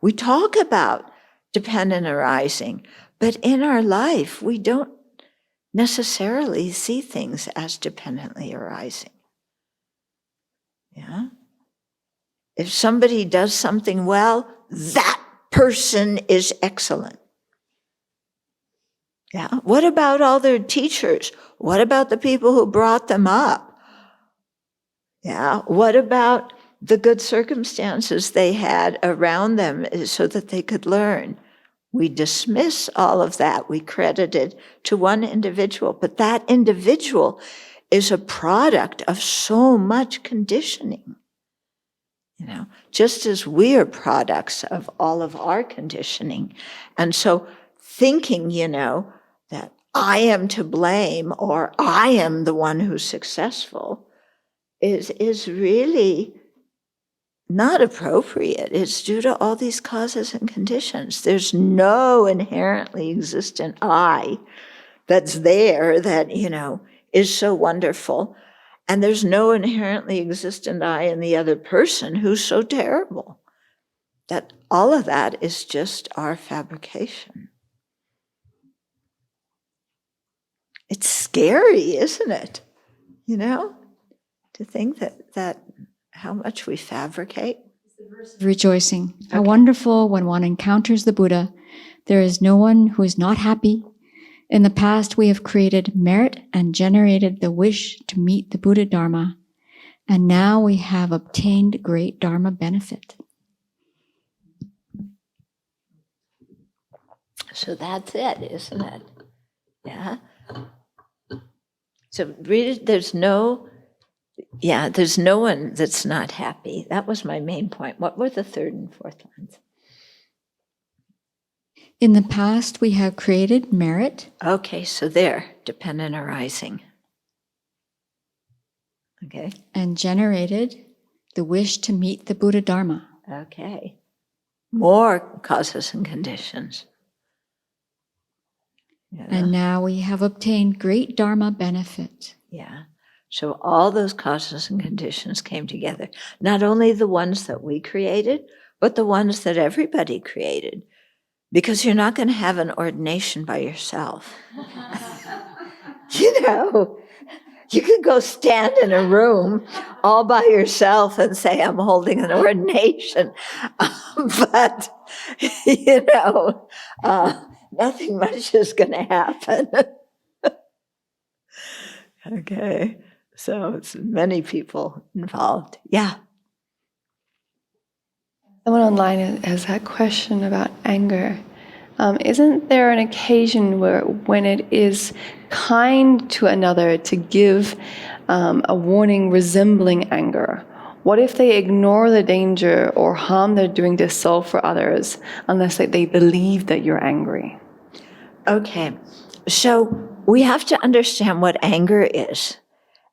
We talk about dependent arising, but in our life, we don't necessarily see things as dependently arising. Yeah. If somebody does something well, that person is excellent. Yeah. What about all their teachers? What about the people who brought them up? Yeah. What about the good circumstances they had around them so that they could learn? We dismiss all of that. We credit it to one individual, but that individual is a product of so much conditioning. Just as we are products of all of our conditioning. And so thinking, that I am to blame or I am the one who's successful is really not appropriate. It's due to all these causes and conditions. There's no inherently existent I that's there that, is so wonderful. And there's no inherently existent I in the other person who's so terrible. That all of that is just our fabrication. It's scary, isn't it? To think that how much we fabricate. Rejoicing. How wonderful when one encounters the Buddha. There is no one who is not happy. In the past, we have created merit and generated the wish to meet the Buddha Dharma. And now we have obtained great Dharma benefit. So that's it, isn't it? Yeah. So really, there's no one that's not happy. That was my main point. What were the third and fourth lines? In the past, we have created merit Okay, so there, dependent arising. Okay, and generated the wish to meet the Buddha Dharma. okay. More causes and conditions. Yeah. And now we have obtained great Dharma benefit. Yeah. So all those causes and conditions came together. Not only the ones that we created, but the ones that everybody created. Because you're not going to have an ordination by yourself. You know, you could go stand in a room all by yourself and say, I'm holding an ordination. But, you know, nothing much is going to happen. Okay, so it's many people involved. Yeah. Someone online has a question about anger. Isn't there an occasion where, when it is kind to another to give a warning resembling anger? What if they ignore the danger or harm they're doing to self for others unless they believe that you're angry? Okay, so we have to understand what anger is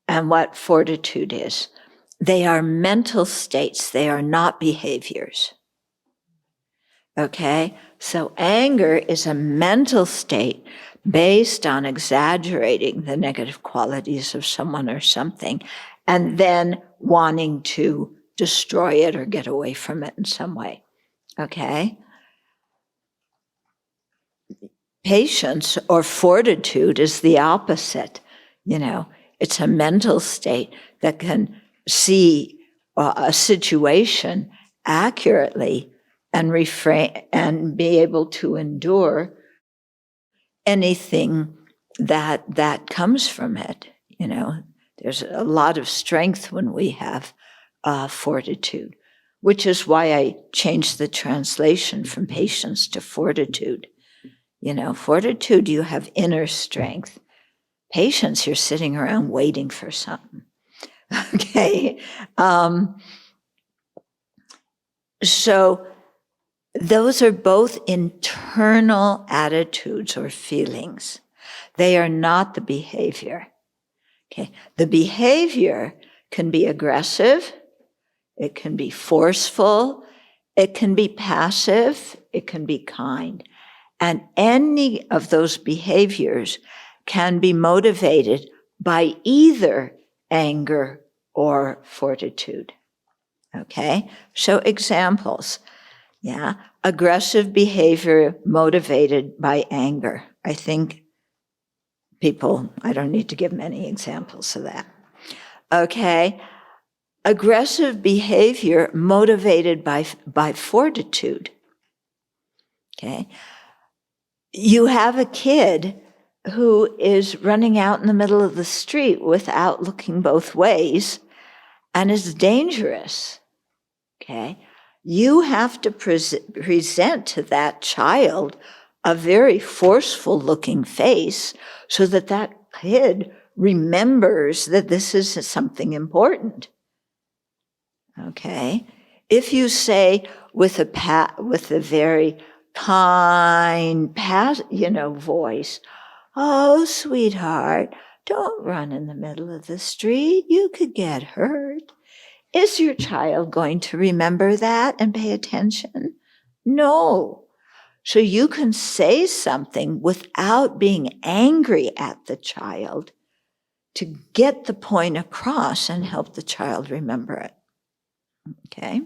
and what fortitude is. They are mental states. They are not behaviors. Okay, so anger is a mental state based on exaggerating the negative qualities of someone or something and then wanting to destroy it or get away from it in some way. Okay? Patience or fortitude is the opposite. You know, it's a mental state that can see a situation accurately and refrain and be able to endure anything that comes from it. You know, there's a lot of strength when we have fortitude, which is why I changed the translation from patience to fortitude. You know, fortitude, you have inner strength. Patience, you're sitting around waiting for something. Okay. So those are both internal attitudes or feelings. They are not the behavior. Okay. The behavior can be aggressive. It can be forceful. It can be passive. It can be kind. And any of those behaviors can be motivated by either anger or fortitude. Okay? So examples. Yeah. Aggressive behavior motivated by anger. I think I don't need to give many examples of that. Okay. Aggressive behavior motivated by fortitude. Okay. You have a kid who is running out in the middle of the street without looking both ways and is dangerous. Okay. You have to present to that child a very forceful looking face so that kid remembers that this is something important. Okay. If you say with a very kind, voice, oh, sweetheart, don't run in the middle of the street. You could get hurt. Is your child going to remember that and pay attention? No. So you can say something without being angry at the child to get the point across and help the child remember it. Okay?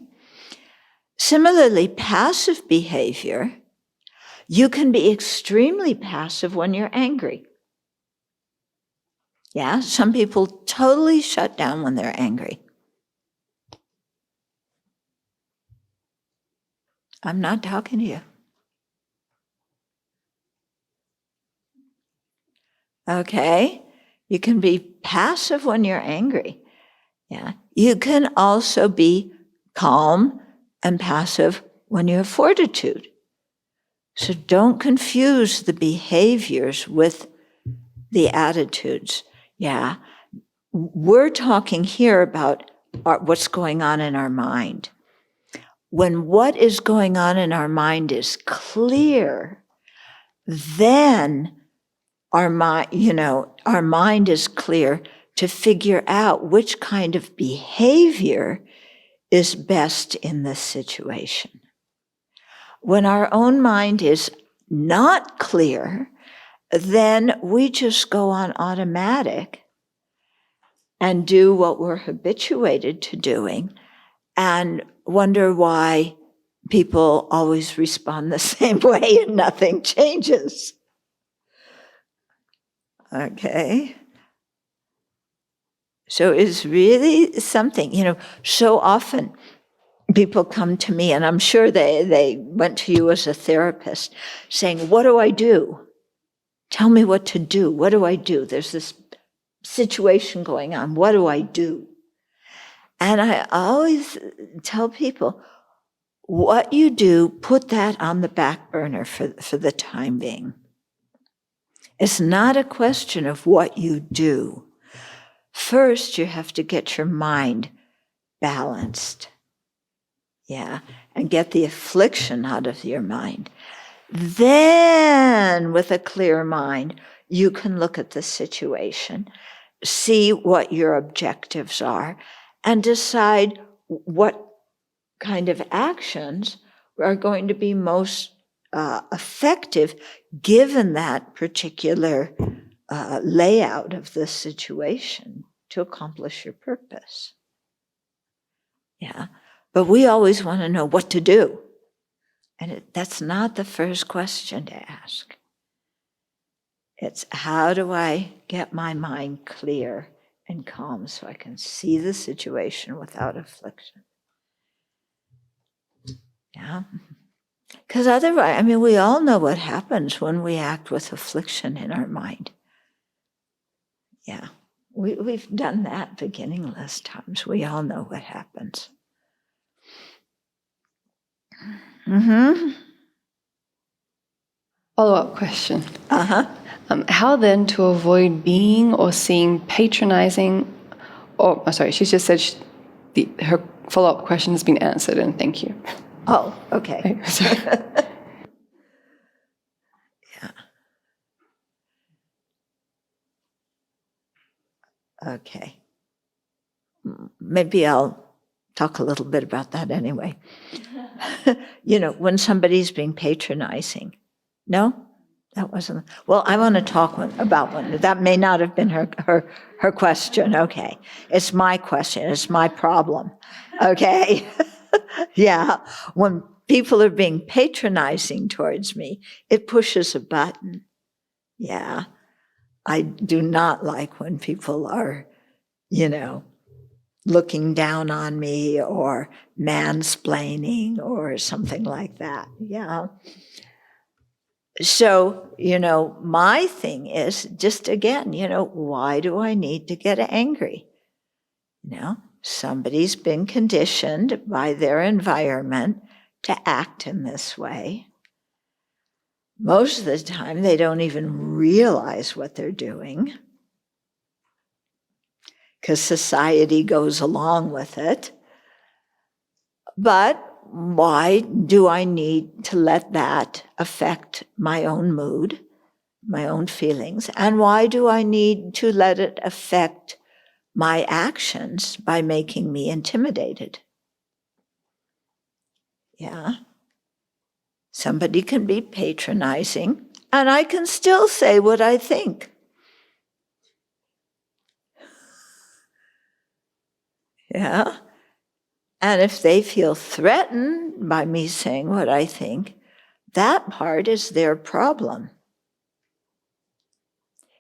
Similarly, passive behavior, you can be extremely passive when you're angry. Yeah, some people totally shut down when they're angry. I'm not talking to you. Okay? You can be passive when you're angry. Yeah. You can also be calm and passive when you have fortitude. So don't confuse the behaviors with the attitudes. Yeah. We're talking here about what's going on in our mind. When what is going on in our mind is clear, then our mind is clear to figure out which kind of behavior is best in this situation. When our own mind is not clear, then we just go on automatic and do what we're habituated to doing and wonder why people always respond the same way and nothing changes. Okay. So it's really something, so often people come to me, and I'm sure they went to you as a therapist, saying, what do I do? Tell me what to do. What do I do? There's this situation going on. What do I do? And I always tell people, what you do, put that on the back burner for the time being. It's not a question of what you do. First, you have to get your mind balanced. Yeah, and get the affliction out of your mind. Then, with a clear mind, you can look at the situation, see what your objectives are, and decide what kind of actions are going to be most effective given that particular layout of the situation to accomplish your purpose. Yeah, but we always want to know what to do. And that's not the first question to ask. It's how do I get my mind clear and calm so I can see the situation without affliction? Yeah. Because otherwise, we all know what happens when we act with affliction in our mind. Yeah. We've done that beginningless times. We all know what happens. Mm-hmm. Follow-up question. Uh-huh. How then to avoid being or seeing patronizing, she just said her follow-up question has been answered, and thank you. Oh, okay. Sorry. Yeah. Okay. Maybe I'll talk a little bit about that anyway. When somebody's being patronizing. No? That wasn't. Well, I want to talk about one. That may not have been her question. Okay. It's my question. It's my problem. Okay. Yeah. When people are being patronizing towards me, it pushes a button. Yeah. I do not like when people are, looking down on me or mansplaining or something like that. Yeah. So, my thing is just again, why do I need to get angry? Somebody's been conditioned by their environment to act in this way. Most of the time, they don't even realize what they're doing because society goes along with it. But why do I need to let that affect my own mood, my own feelings? And why do I need to let it affect my actions by making me intimidated? Yeah. Somebody can be patronizing, and I can still say what I think. Yeah. And if they feel threatened by me saying what I think, that part is their problem.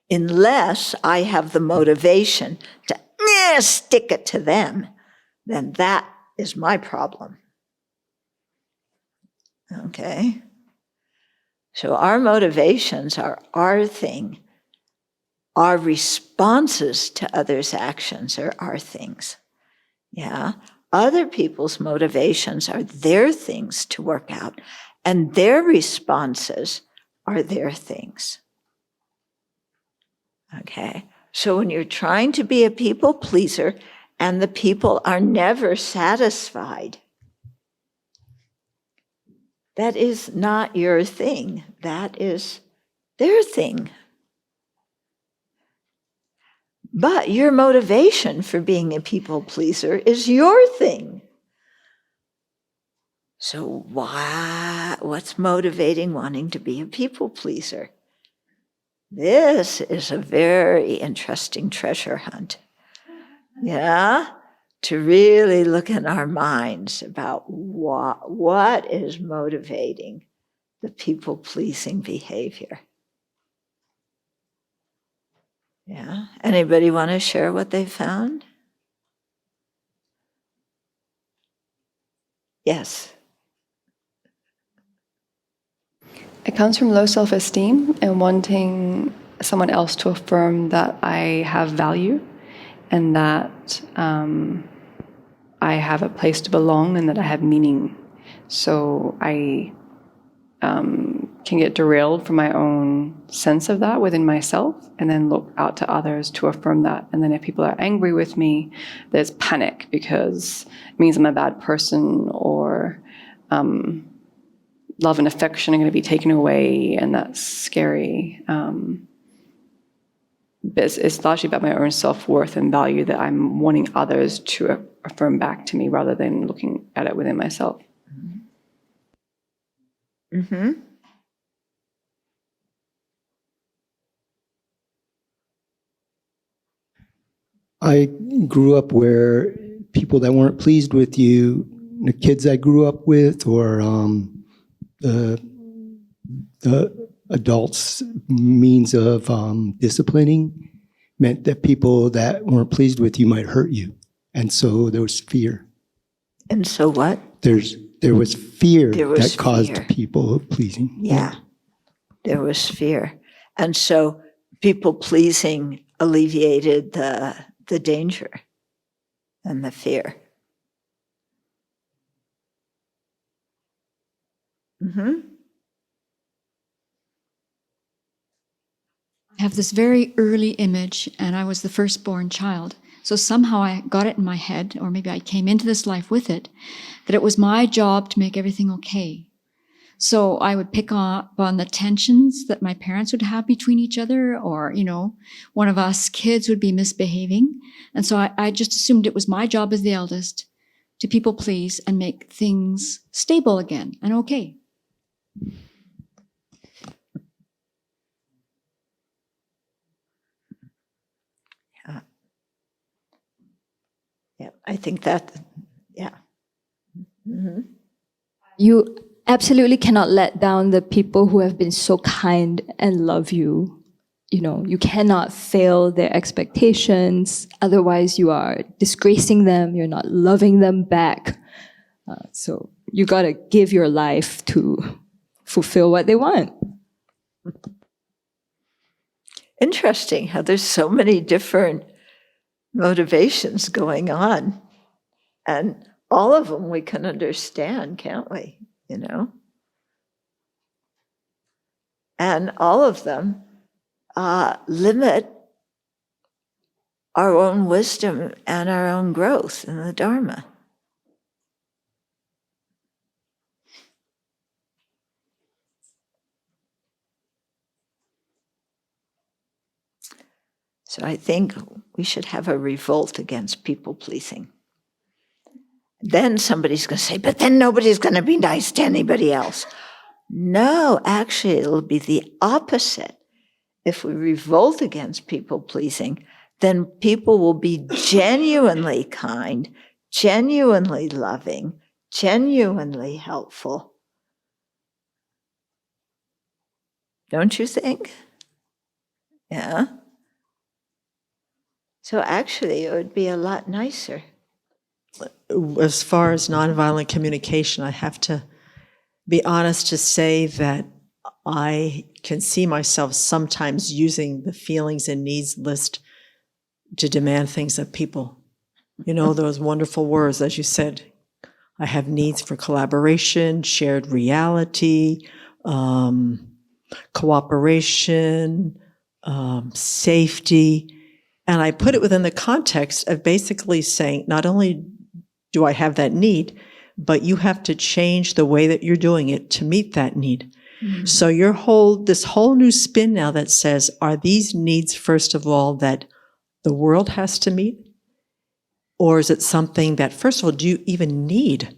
Unless I have the motivation to stick it to them, then that is my problem. Okay? So our motivations are our thing. Our responses to others' actions are our things. Yeah? Other people's motivations are their things to work out, and their responses are their things. Okay? So when you're trying to be a people pleaser and the people are never satisfied, that is not your thing. That is their thing. But your motivation for being a people pleaser is your thing. So what's motivating wanting to be a people pleaser? This is a very interesting treasure hunt. Yeah? To really look in our minds about what is motivating the people-pleasing behavior. Yeah? Anybody want to share what they found? Yes. It comes from low self-esteem and wanting someone else to affirm that I have value and that I have a place to belong and that I have meaning. So I can get derailed from my own sense of that within myself and then look out to others to affirm that. And then if people are angry with me, there's panic because it means I'm a bad person, or love and affection are going to be taken away, and that's scary. But it's largely about my own self-worth and value that I'm wanting others to affirm back to me rather than looking at it within myself. Mm-hmm. I grew up where people that weren't pleased with you, the kids I grew up with, or the adults' means of disciplining meant that people that weren't pleased with you might hurt you. And so there was fear. And so what? There was fear that caused fear. people pleasing. Yeah, there was fear. And so people pleasing alleviated the danger and the fear. Mm-hmm. I have this very early image, and I was the firstborn child. So somehow I got it in my head, or maybe I came into this life with it, that it was my job to make everything okay. So I would pick up on the tensions that my parents would have between each other, or, one of us kids would be misbehaving. And so I just assumed it was my job as the eldest to people please and make things stable again and okay. Yeah, I think that, yeah. Mm-hmm. You absolutely cannot let down the people who have been so kind and love you. You cannot fail their expectations. Otherwise, you are disgracing them. You're not loving them back. So you got to give your life to fulfill what they want. Interesting how there's so many different motivations going on. And all of them we can understand, can't we? And all of them limit our own wisdom and our own growth in the Dharma. So I think we should have a revolt against people pleasing. Then somebody's going to say, but then nobody's going to be nice to anybody else. No, actually, it'll be the opposite. If we revolt against people pleasing, then people will be genuinely kind, genuinely loving, genuinely helpful. Don't you think? Yeah. So actually, it would be a lot nicer. As far as nonviolent communication, I have to be honest to say that I can see myself sometimes using the feelings and needs list to demand things of people. Those wonderful words, as you said, I have needs for collaboration, shared reality, cooperation, safety. And I put it within the context of basically saying, not only do I have that need, but you have to change the way that you're doing it to meet that need. So this whole new spin now that says, are these needs, first of all, that the world has to meet? Or is it something that, first of all, do you even need?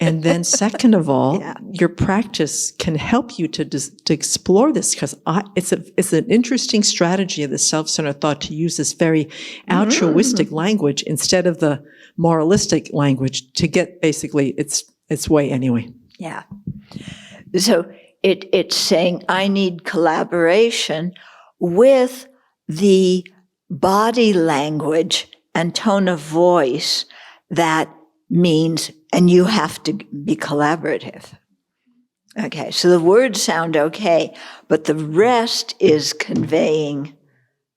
And then second of all, your practice can help you to explore this, because it's an interesting strategy of the self-centered thought to use this very altruistic language instead of the moralistic language to get basically its way anyway. Yeah. So it's saying I need collaboration with the body language and tone of voice that means, and you have to be collaborative. Okay, so the words sound okay, but the rest is conveying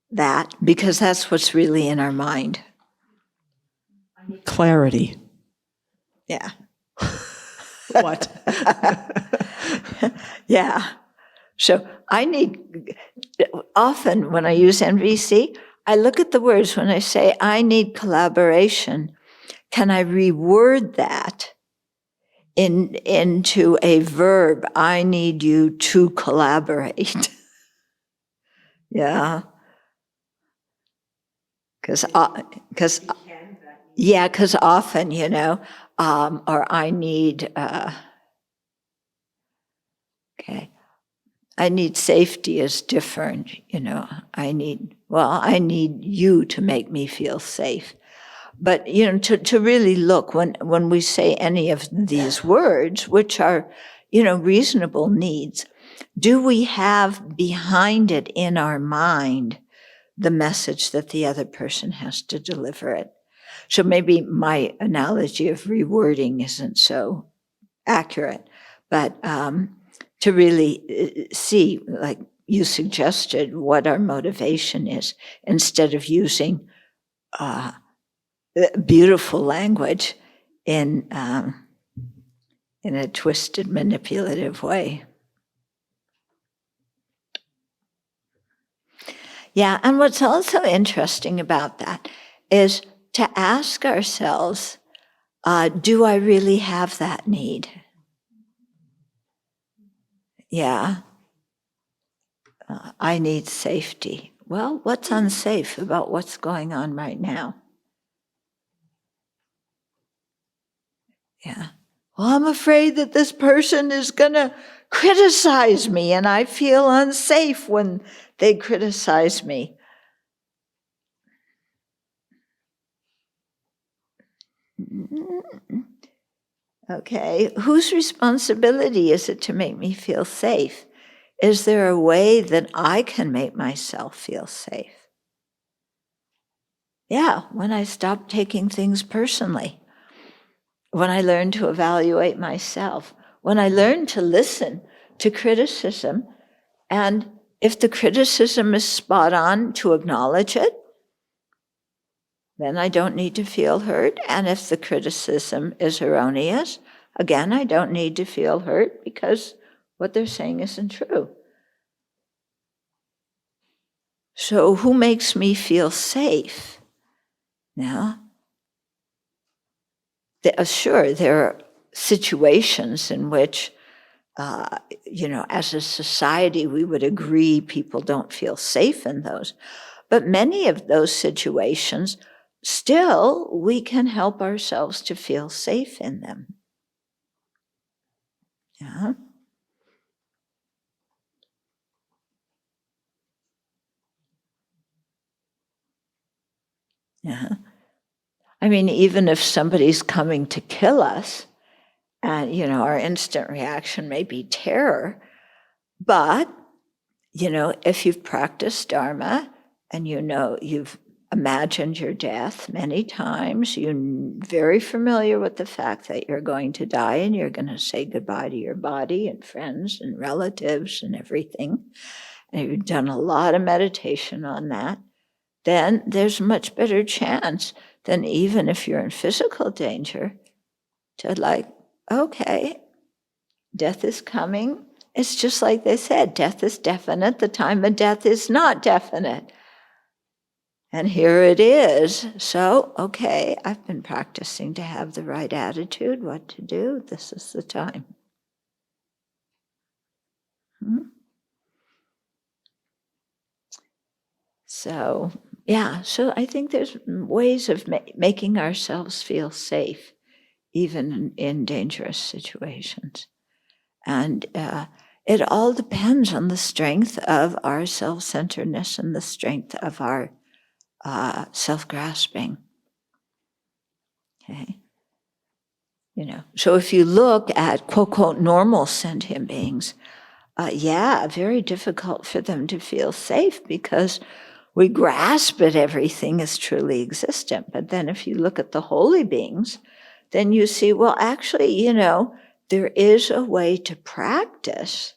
that, because that's what's really in our mind. Clarity. Yeah. What? Yeah. So often when I use NVC, I look at the words when I say, I need collaboration. Can I reword that into a verb? I need you to collaborate. Yeah. Because often, or I need, I need safety is different, I need you to make me feel safe. But, to really look when we say any of these words, which are, reasonable needs, do we have behind it in our mind the message that the other person has to deliver it? So maybe my analogy of rewording isn't so accurate, but to really see, like you suggested, what our motivation is, instead of using beautiful language in a twisted, manipulative way. Yeah, and what's also interesting about that is to ask ourselves, do I really have that need? Yeah. I need safety. Well, what's unsafe about what's going on right now? Yeah. Well, I'm afraid that this person is going to criticize me, and I feel unsafe when they criticize me. Okay, whose responsibility is it to make me feel safe? Is there a way that I can make myself feel safe? Yeah, when I stop taking things personally, when I learn to evaluate myself, when I learn to listen to criticism, and if the criticism is spot on, to acknowledge it, then I don't need to feel hurt. And if the criticism is erroneous, again, I don't need to feel hurt because what they're saying isn't true. So who makes me feel safe? Now, sure, there are situations in which, as a society, we would agree people don't feel safe in those. But many of those situations, still, we can help ourselves to feel safe in them. Yeah. Yeah. I mean, even if somebody's coming to kill us, and, our instant reaction may be terror, but, if you've practiced Dharma and you've imagined your death many times, you're very familiar with the fact that you're going to die and you're going to say goodbye to your body and friends and relatives and everything, and you've done a lot of meditation on that, then there's a much better chance than even if you're in physical danger to okay, death is coming. It's just like they said, death is definite, the time of death is not definite. And here it is. So, okay, I've been practicing to have the right attitude, what to do. This is the time. So, yeah, so I think there's ways of making ourselves feel safe, even in dangerous situations. And it all depends on the strength of our self-centeredness and the strength of our self-grasping. Okay. So if you look at quote, quote, normal sentient beings, very difficult for them to feel safe because we grasp at everything as truly existent. But then if you look at the holy beings, then you see, well, actually, there is a way to practice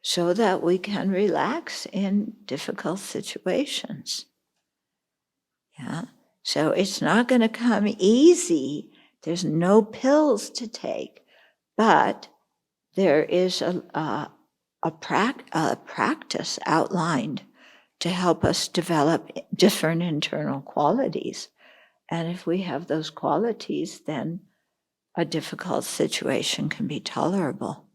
so that we can relax in difficult situations. Yeah. So it's not going to come easy. There's no pills to take, but there is a practice outlined to help us develop different internal qualities. And if we have those qualities, then a difficult situation can be tolerable.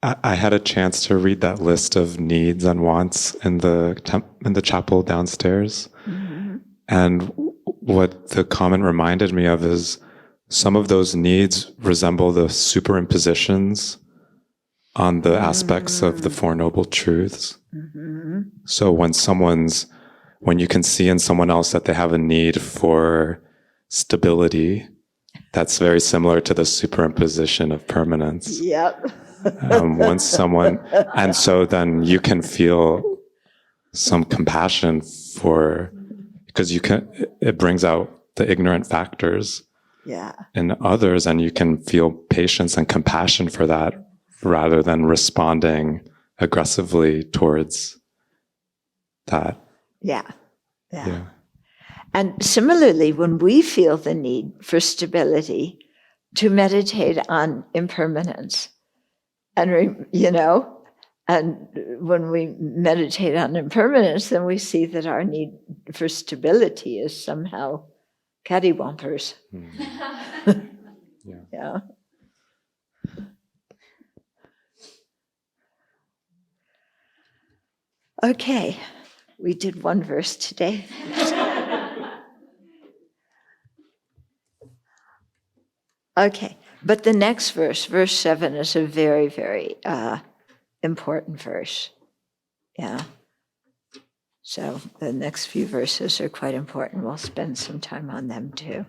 I had a chance to read that list of needs and wants in the chapel downstairs. Mm-hmm. And what the comment reminded me of is some of those needs resemble the superimpositions on the aspects of the Four Noble Truths. Mm-hmm. So when you can see in someone else that they have a need for stability, that's very similar to the superimposition of permanence. Yep. And so then you can feel some compassion because it brings out the ignorant factors in others, and you can feel patience and compassion for that rather than responding aggressively towards that. Yeah. And similarly, when we feel the need for stability, to meditate on impermanence. And, and when we meditate on impermanence, then we see that our need for stability is somehow cattywampers. Yeah. Okay, we did one verse today. Okay, but the next verse, verse 7, is a very, very important verse. Yeah. So the next few verses are quite important. We'll spend some time on them too.